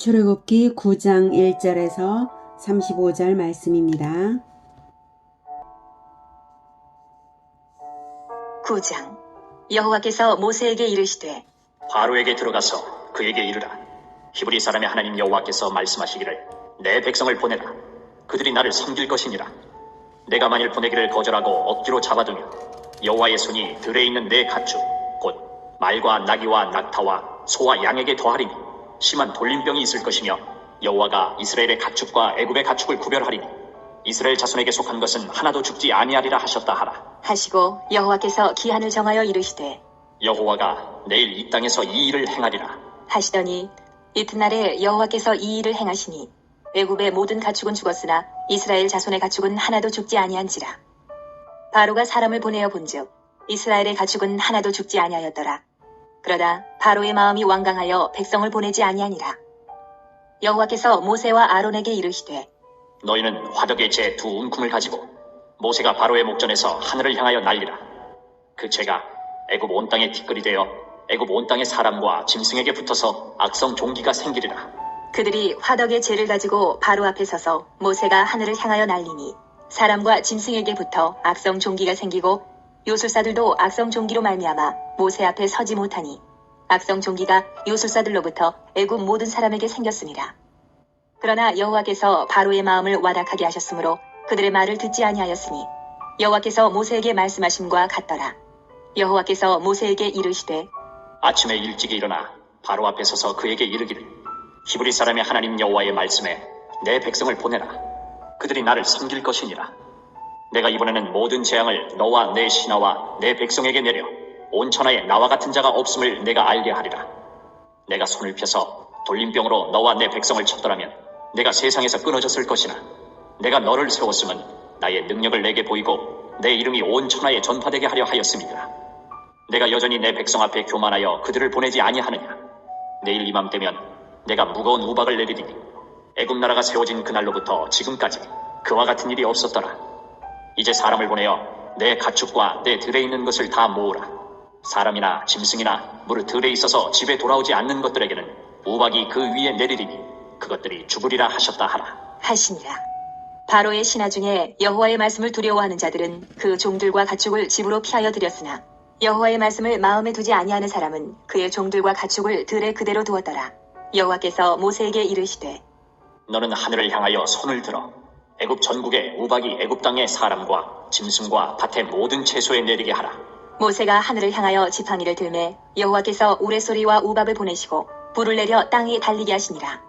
출애굽기 9장 1절에서 35절 말씀입니다. 9장 여호와께서 모세에게 이르시되 바로에게 들어가서 그에게 이르라. 히브리 사람의 하나님 여호와께서 말씀하시기를 내 백성을 보내라. 그들이 나를 섬길 것이니라. 내가 만일 보내기를 거절하고 억지로 잡아두면 여호와의 손이 들에 있는 내 가축 곧 말과 나귀와 낙타와 소와 양에게 더하리니 심한 돌림병이 있을 것이며 여호와가 이스라엘의 가축과 애굽의 가축을 구별하리니 이스라엘 자손에게 속한 것은 하나도 죽지 아니하리라 하셨다 하라. 하시고 여호와께서 기한을 정하여 이르시되 여호와가 내일 이 땅에서 이 일을 행하리라 하시더니 이튿날에 여호와께서 이 일을 행하시니 애굽의 모든 가축은 죽었으나 이스라엘 자손의 가축은 하나도 죽지 아니한지라. 바로가 사람을 보내어 본즉 이스라엘의 가축은 하나도 죽지 아니하였더라. 그러나 바로의 마음이 완강하여 백성을 보내지 아니하니라. 여호와께서 모세와 아론에게 이르시되 너희는 화덕의 재 두 움큼을 가지고 모세가 바로의 목전에서 하늘을 향하여 날리라. 그 재가 애굽 온 땅에 티끌이 되어 애굽 온 땅의 사람과 짐승에게 붙어서 악성 종기가 생기리라. 그들이 화덕의 재를 가지고 바로 앞에 서서 모세가 하늘을 향하여 날리니 사람과 짐승에게 붙어 악성 종기가 생기고 요술사들도 악성 종기로 말미암아 모세 앞에 서지 못하니 악성 종기가 요술사들로부터 애굽 모든 사람에게 생겼습니다. 그러나 여호와께서 바로의 마음을 완악하게 하셨으므로 그들의 말을 듣지 아니하였으니 여호와께서 모세에게 말씀하심과 같더라. 여호와께서 모세에게 이르시되 아침에 일찍이 일어나 바로 앞에 서서 그에게 이르기를 히브리 사람의 하나님 여호와의 말씀에 내 백성을 보내라. 그들이 나를 섬길 것이니라. 내가 이번에는 모든 재앙을 너와 내 신하와 내 백성에게 내려 온 천하에 나와 같은 자가 없음을 내가 알게 하리라. 내가 손을 펴서 돌림병으로 너와 내 백성을 쳤더라면 내가 세상에서 끊어졌을 것이나 내가 너를 세웠음은 나의 능력을 내게 보이고 내 이름이 온 천하에 전파되게 하려 하였음이니라. 내가 여전히 내 백성 앞에 교만하여 그들을 보내지 아니하느냐. 내일 이맘때면 내가 무거운 우박을 내리리니 애굽 나라가 세워진 그날로부터 지금까지 그와 같은 일이 없었더라. 이제 사람을 보내어 내 가축과 내 들에 있는 것을 다 모으라. 사람이나 짐승이나 무릇 들에 있어서 집에 돌아오지 않는 것들에게는 우박이 그 위에 내리리니 그것들이 죽으리라 하셨다 하라. 하시니라. 바로의 신하 중에 여호와의 말씀을 두려워하는 자들은 그 종들과 가축을 집으로 피하여 들였으나 여호와의 말씀을 마음에 두지 아니하는 사람은 그의 종들과 가축을 들에 그대로 두었더라. 여호와께서 모세에게 이르시되 너는 하늘을 향하여 손을 들어 애굽 전국에 우박이 애굽 땅의 사람과 짐승과 밭의 모든 채소에 내리게 하라. 모세가 하늘을 향하여 지팡이를 들매 여호와께서 우레소리와 우박을 보내시고 불을 내려 땅이 달리게 하시니라.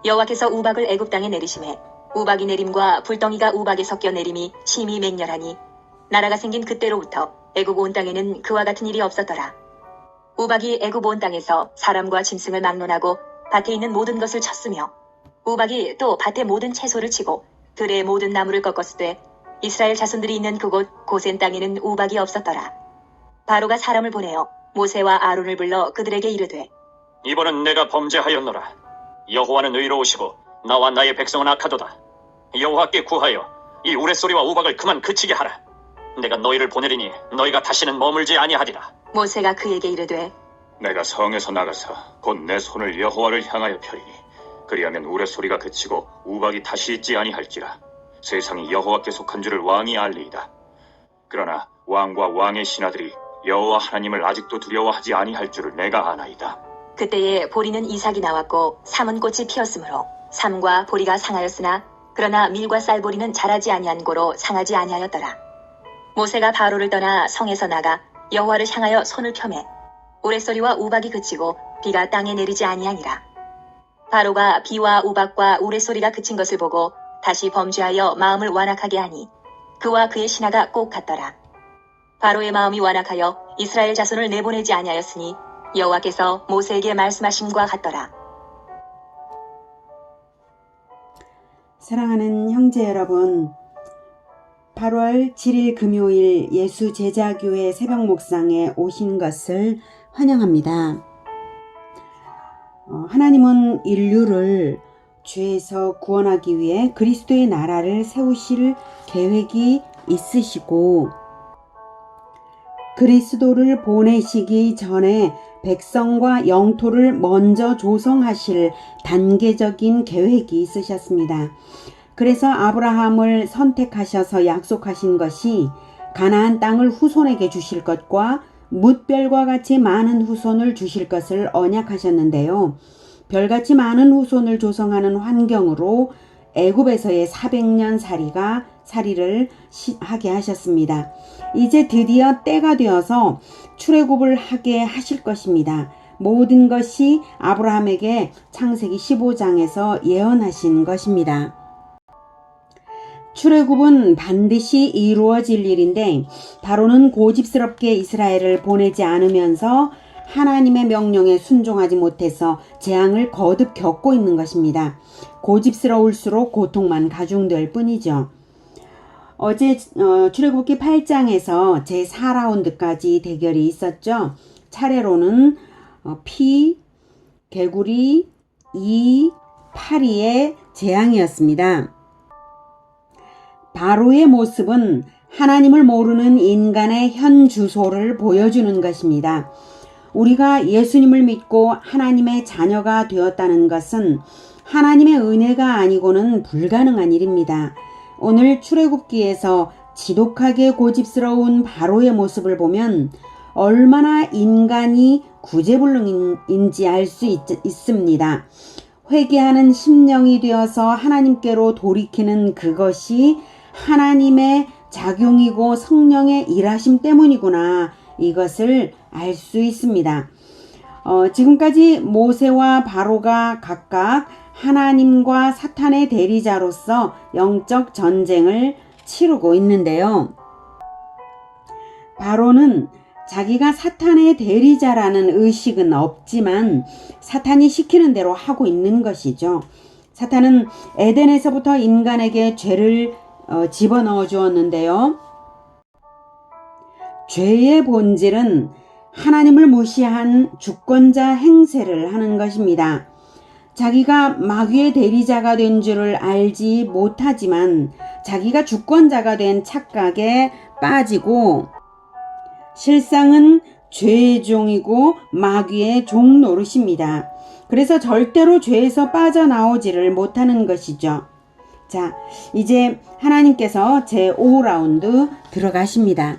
여호와께서 우박을 애굽 땅에 내리심에 우박이 내림과 불덩이가 우박에 섞여 내림이 심히 맹렬하니 나라가 생긴 그때로부터 애굽 온 땅에는 그와 같은 일이 없었더라. 우박이 애굽 온 땅에서 사람과 짐승을 막론하고 밭에 있는 모든 것을 쳤으며 우박이 또 밭의 모든 채소를 치고 들의 모든 나무를 꺾었으되 이스라엘 자손들이 있는 그곳 고센 땅에는 우박이 없었더라. 바로가 사람을 보내어 모세와 아론을 불러 그들에게 이르되 이번은 내가 범죄하였노라. 여호와는 의로우시고 나와 나의 백성은 악하도다. 여호와께 구하여 이 우레소리와 우박을 그만 그치게 하라. 내가 너희를 보내리니 너희가 다시는 머물지 아니하리라. 모세가 그에게 이르되 내가 성에서 나가서 곧 내 손을 여호와를 향하여 펴리니 그리하면 우레소리가 그치고 우박이 다시 있지 아니할지라. 세상이 여호와께 속한 줄을 왕이 알리이다. 그러나 왕과 왕의 신하들이 여호와 하나님을 아직도 두려워하지 아니할 줄을 내가 아나이다. 그때에 보리는 이삭이 나왔고 삼은 꽃이 피었으므로 삼과 보리가 상하였으나 그러나 밀과 쌀보리는 자라지 아니한 고로 상하지 아니하였더라. 모세가 바로를 떠나 성에서 나가 여호와를 향하여 손을 펴매 우레소리와 우박이 그치고 비가 땅에 내리지 아니하니라. 바로가 비와 우박과 우레소리가 그친 것을 보고 다시 범죄하여 마음을 완악하게 하니 그와 그의 신하가 꼭 같더라. 바로의 마음이 완악하여 이스라엘 자손을 내보내지 아니하였으니 여호와께서 모세에게 말씀하심과 같더라. 사랑하는 형제 여러분, 8월 7일 금요일 예수 제자교회 새벽 묵상에 오신 것을 환영합니다. 하나님은 인류를 죄에서 구원하기 위해 그리스도의 나라를 세우실 계획이 있으시고 그리스도를 보내시기 전에 백성과 영토를 먼저 조성하실 단계적인 계획이 있으셨습니다. 그래서 아브라함을 선택하셔서 약속하신 것이 가나안 땅을 후손에게 주실 것과 뭇별과 같이 많은 후손을 주실 것을 언약하셨는데요. 별같이 많은 후손을 조성하는 환경으로 애굽에서의 400년 살이를 하게 하셨습니다. 이제 드디어 때가 되어서 출애굽을 하게 하실 것입니다. 모든 것이 아브라함에게 창세기 15장에서 예언하신 것입니다. 출애굽은 반드시 이루어질 일인데 바로는 고집스럽게 이스라엘을 보내지 않으면서 하나님의 명령에 순종하지 못해서 재앙을 거듭 겪고 있는 것입니다. 고집스러울수록 고통만 가중될 뿐이죠. 어제 출애굽기 8장에서 제4라운드까지 대결이 있었죠. 차례로는 피, 개구리, 이, 파리의 재앙이었습니다. 바로의 모습은 하나님을 모르는 인간의 현 주소를 보여주는 것입니다. 우리가 예수님을 믿고 하나님의 자녀가 되었다는 것은 하나님의 은혜가 아니고는 불가능한 일입니다. 오늘 출애굽기에서 지독하게 고집스러운 바로의 모습을 보면 얼마나 인간이 구제불능인지 알 수 있습니다. 회개하는 심령이 되어서 하나님께로 돌이키는 그것이 하나님의 작용이고 성령의 일하심 때문이구나. 이것을 알 수 있습니다. 지금까지 모세와 바로가 각각 하나님과 사탄의 대리자로서 영적 전쟁을 치르고 있는데요. 바로는 자기가 사탄의 대리자라는 의식은 없지만 사탄이 시키는 대로 하고 있는 것이죠. 사탄은 에덴에서부터 인간에게 죄를 집어넣어 주었는데요. 죄의 본질은 하나님을 무시한 주권자 행세를 하는 것입니다. 자기가 마귀의 대리자가 된 줄을 알지 못하지만 자기가 주권자가 된 착각에 빠지고 실상은 죄의 종이고 마귀의 종 노릇입니다. 그래서 절대로 죄에서 빠져나오지를 못하는 것이죠. 자, 이제 하나님께서 제5라운드 들어가십니다.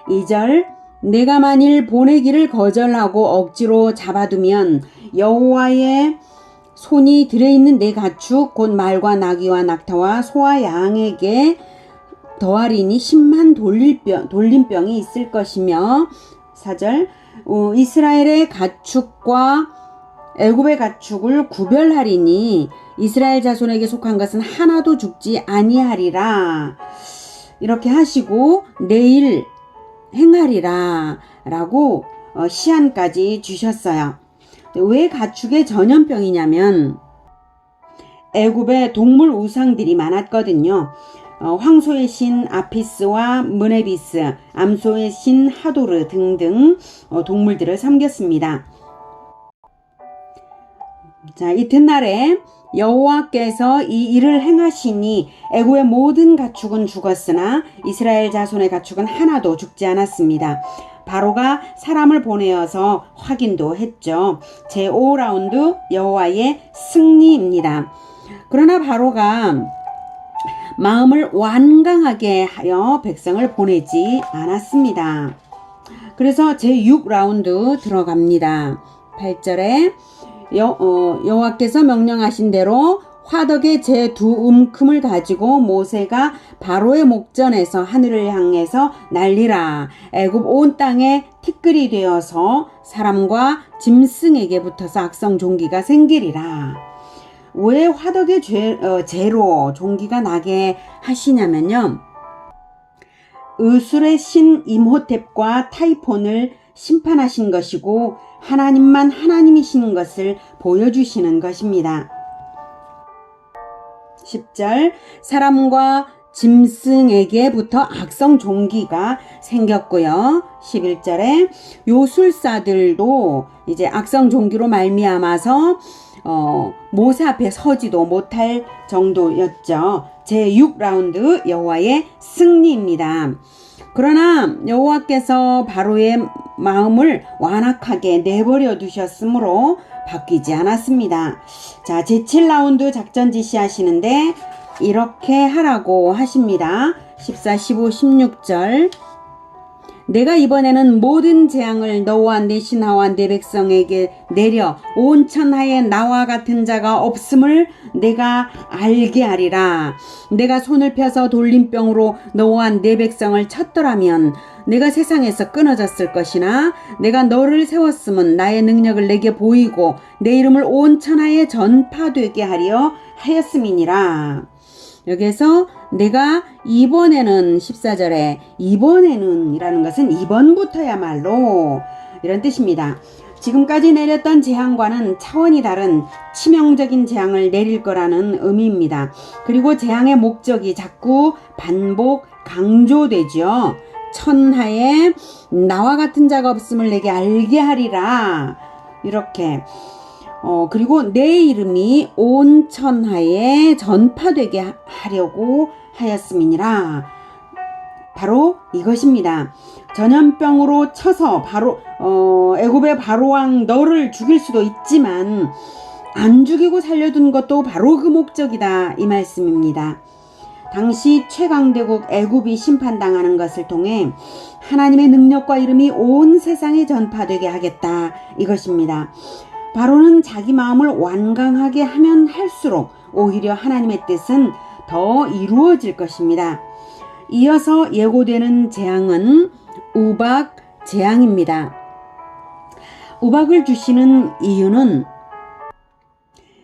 2절 내가 만일 보내기를 거절하고 억지로 잡아두면 여호와의 손이 들어있는 내 가축 곧 말과 나귀와 낙타와 소와 양에게 더하리니 10만 돌림병이 있을 것이며 4절 이스라엘의 가축과 애굽의 가축을 구별하리니 이스라엘 자손에게 속한 것은 하나도 죽지 아니하리라. 이렇게 하시고 내일 행하리라 라고 시한까지 주셨어요. 왜 가축의 전염병이냐면 애굽에 동물 우상들이 많았거든요. 황소의 신 아피스와 무네비스, 암소의 신 하도르 등등 동물들을 섬겼습니다. 자, 이튿날에 여호와께서 이 일을 행하시니 애굽의 모든 가축은 죽었으나 이스라엘 자손의 가축은 하나도 죽지 않았습니다. 바로가 사람을 보내어서 확인도 했죠. 제5라운드 여호와의 승리입니다. 그러나 바로가 마음을 완강하게 하여 백성을 보내지 않았습니다. 그래서 제6라운드 들어갑니다. 8절에 여호와께서 명령하신 대로 화덕의 제2 움큼을 가지고 모세가 바로의 목전에서 하늘을 향해서 날리라. 애굽 온 땅에 티끌이 되어서 사람과 짐승에게 붙어서 악성 종기가 생기리라. 왜 화덕의 재로 종기가 나게 하시냐면요. 의술의 신 임호텝과 타이폰을 심판하신 것이고 하나님만 하나님이신 것을 보여주시는 것입니다. 10절 사람과 짐승에게부터 악성 종기가 생겼고요. 11절에 요술사들도 이제 악성 종기로 말미암아서 모세 앞에 서지도 못할 정도였죠. 제6라운드 여호와의 승리입니다. 그러나 여호와께서 바로의 마음을 완악하게 내버려 두셨으므로 바뀌지 않았습니다. 자, 제7라운드 작전 지시하시는데 이렇게 하라고 하십니다. 14, 15, 16절. 내가 이번에는 모든 재앙을 너와 내 신하와 내 백성에게 내려 온 천하에 나와 같은 자가 없음을 내가 알게 하리라. 내가 손을 펴서 돌림병으로 너와 내 백성을 쳤더라면 내가 세상에서 끊어졌을 것이나 내가 너를 세웠음은 나의 능력을 내게 보이고 내 이름을 온 천하에 전파되게 하려 하였음이니라. 여기에서 내가 이번에는 14절에 이번에는 이라는 것은 이번부터야말로 이런 뜻입니다. 지금까지 내렸던 재앙과는 차원이 다른 치명적인 재앙을 내릴 거라는 의미입니다. 그리고 재앙의 목적이 자꾸 반복 강조되죠. 천하에 나와 같은 자가 없음을 내게 알게 하리라. 이렇게 그리고 내 이름이 온 천하에 전파되게 하려고 하였음이니라. 바로 이것입니다. 전염병으로 쳐서 바로 애굽의 바로왕 너를 죽일 수도 있지만 안 죽이고 살려둔 것도 바로 그 목적이다, 이 말씀입니다. 당시 최강대국 애굽이 심판당하는 것을 통해 하나님의 능력과 이름이 온 세상에 전파되게 하겠다, 이것입니다. 바로는 자기 마음을 완강하게 하면 할수록 오히려 하나님의 뜻은 더 이루어질 것입니다. 이어서 예고되는 재앙은 우박 재앙입니다. 우박을 주시는 이유는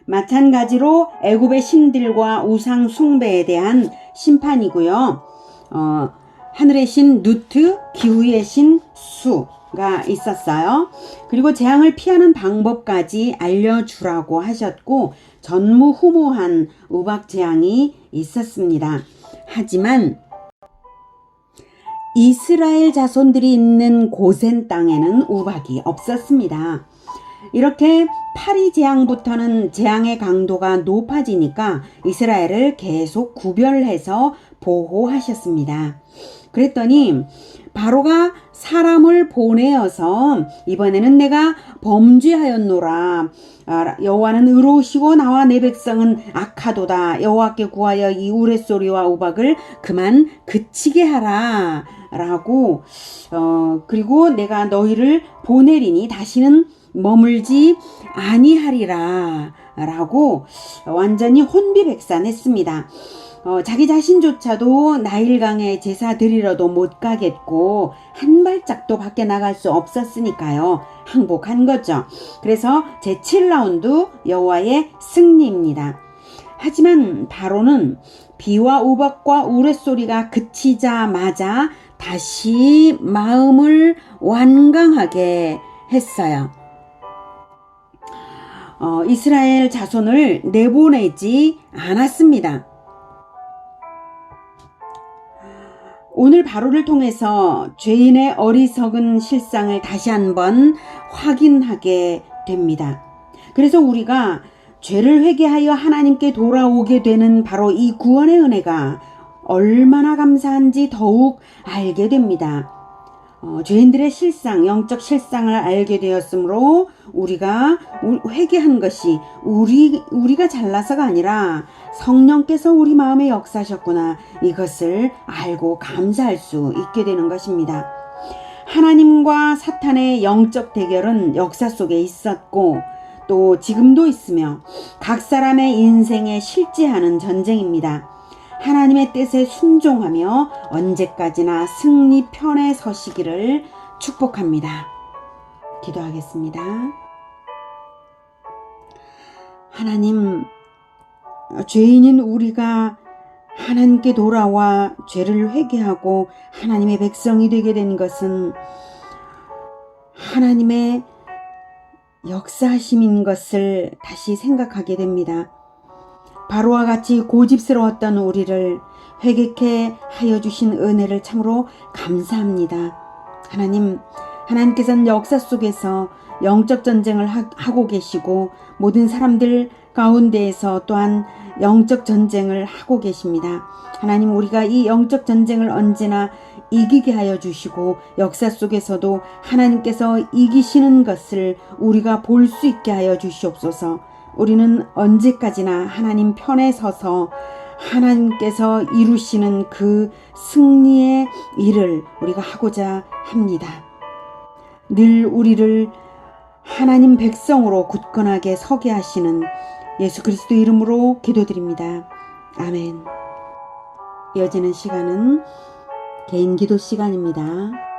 마찬가지로 애굽의 신들과 우상 숭배에 대한 심판이고요. 하늘의 신 누트, 기후의 신 수가 있었어요. 그리고 재앙을 피하는 방법까지 알려주라고 하셨고 전무후무한 우박 재앙이 있었습니다. 하지만 이스라엘 자손들이 있는 고센 땅에는 우박이 없었습니다. 이렇게 파리 재앙부터는 재앙의 강도가 높아지니까 이스라엘을 계속 구별해서 보호하셨습니다. 그랬더니 바로가 사람을 보내어서 이번에는 내가 범죄하였노라. 여호와는 의로우시고 나와 내 백성은 악하도다. 여호와께 구하여 이 우레소리와 우박을 그만 그치게 하라. 라고 그리고 내가 너희를 보내리니 다시는 머물지 아니하리라. 라고 완전히 혼비백산했습니다. 자기 자신조차도 나일강에 제사 드리러도 못 가겠고 한 발짝도 밖에 나갈 수 없었으니까요. 항복한 거죠. 그래서 제7라운드 여호와의 승리입니다. 하지만 바로는 비와 우박과 우레소리가 그치자마자 다시 마음을 완강하게 했어요. 이스라엘 자손을 내보내지 않았습니다. 오늘 바로를 통해서 죄인의 어리석은 실상을 다시 한번 확인하게 됩니다. 그래서 우리가 죄를 회개하여 하나님께 돌아오게 되는 바로 이 구원의 은혜가 얼마나 감사한지 더욱 알게 됩니다. 죄인들의 실상, 영적 실상을 알게 되었으므로 우리가 회개한 것이 우리가 잘나서가 아니라 성령께서 우리 마음에 역사하셨구나, 이것을 알고 감사할 수 있게 되는 것입니다. 하나님과 사탄의 영적 대결은 역사 속에 있었고 또 지금도 있으며 각 사람의 인생에 실제하는 전쟁입니다. 하나님의 뜻에 순종하며 언제까지나 승리 편에 서시기를 축복합니다. 기도하겠습니다. 하나님, 죄인인 우리가 하나님께 돌아와 죄를 회개하고 하나님의 백성이 되게 된 것은 하나님의 역사하심인 것을 다시 생각하게 됩니다. 바로와 같이 고집스러웠던 우리를 회개케 하여 주신 은혜를 참으로 감사합니다. 하나님께서는 역사 속에서 영적 전쟁을 하고 계시고 모든 사람들 가운데에서 또한 영적 전쟁을 하고 계십니다. 하나님, 우리가 이 영적 전쟁을 언제나 이기게 하여 주시고 역사 속에서도 하나님께서 이기시는 것을 우리가 볼 수 있게 하여 주시옵소서. 우리는 언제까지나 하나님 편에 서서 하나님께서 이루시는 그 승리의 일을 우리가 하고자 합니다. 늘 우리를 하나님 백성으로 굳건하게 서게 하시는 예수 그리스도 이름으로 기도드립니다. 아멘. 이어지는 시간은 개인 기도 시간입니다.